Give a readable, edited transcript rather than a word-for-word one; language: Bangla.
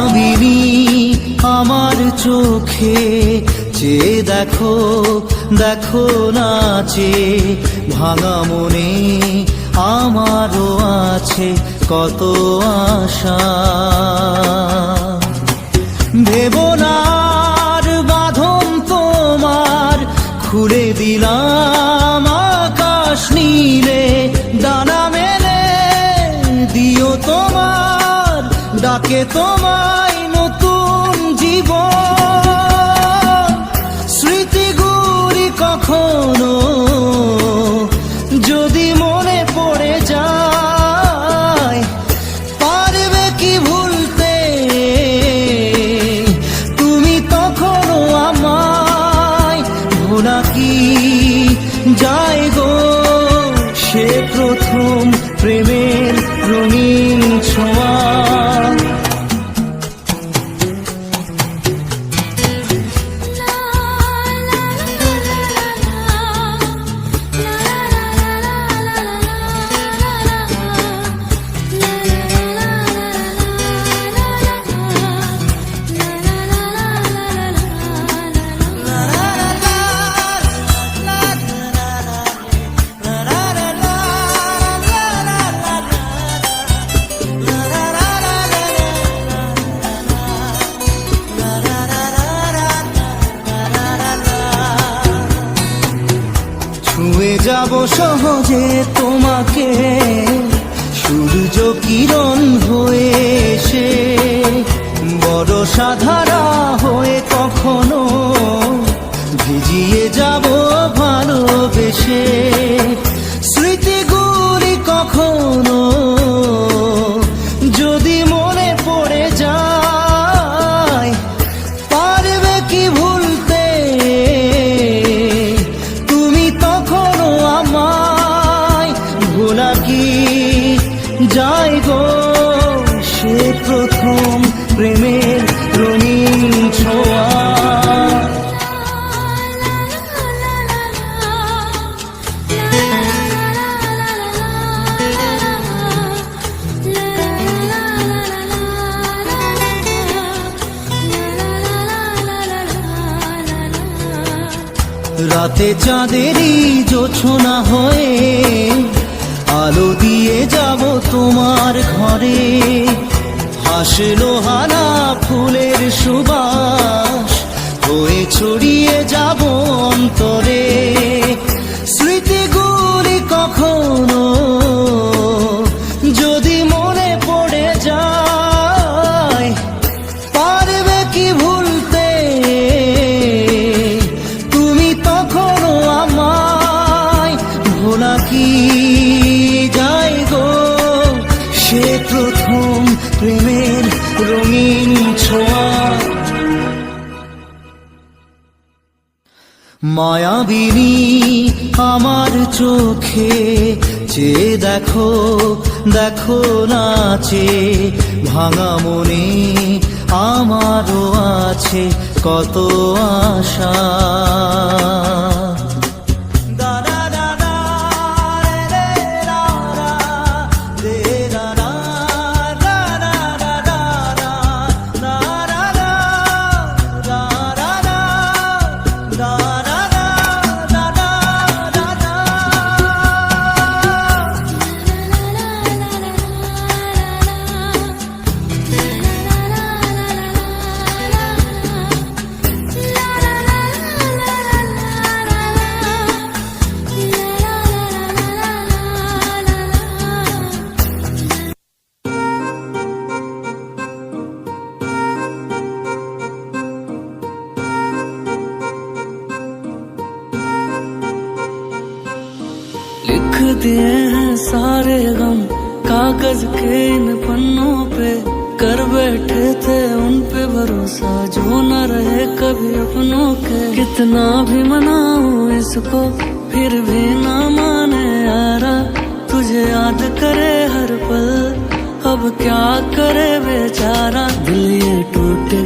মায়াবিনী আমার চোখে চেয়ে দেখো দেখো নাচে ভাঙা মনে আমারও আছে কত আশা। ভেবনার বাঁধন তোমার খুলে দিলাম আকাশ নীলে, ডানা মেলে দিও তোমার ডাকে তোমায় নতুন জীবন। স্মৃতিগুলি কখনো যদি মনে পড়ে যায়, পারবে কি ভুলতে তুমি তখনো আমায়? ভোলা কি যায় গো সে প্রথম প্রেমের রঙিন ছোঁয়া। ছুঁয়ে যাব সহজে তোমাকে সূর্য কিরণ হয়ে এসে, বড় সাধারা হয়ে কখনো ভিজিয়ে যাব ভালোবেসে। স্মৃতিগুলি কখনো যদি মনে পড়ে যায়, পারবে কি ভুলতে তুমি তখনো আমায়? ভোলা কি যায় গো সে প্রথম প্রেমের রঙিন ছোঁয়া। রাতে চাঁদেরই জোছনা হয়ে আলো দিয়ে যাব তোমার ঘরে, হাসলো হানা ফুলের সুবাস হয়ে ছড়িয়ে যাব অন্তরে। স্মৃতিগুলি কখনো যদি মনে পড়ে যায়, পারবে কি ভুলতে তুমি তখনো আমায়? ভোলা কি যায় গো সে প্রথম প্রেমের রঙিন ছোঁয়া। মায়াবিনী আমার চোখে চেয়ে দেখো দেখো নাচে ভাঙা মনে আমারও আছে কত আশা। लिख दिए हैं सारे गम कागज के इन पन्नों पे, कर बैठे थे उन पे भरोसा जो न रहे कभी अपनों के। कितना भी मनाऊं इसको फिर भी ना माने यारा, तुझे याद करे हर पल अब क्या करे बेचारा। दिल ये टूटे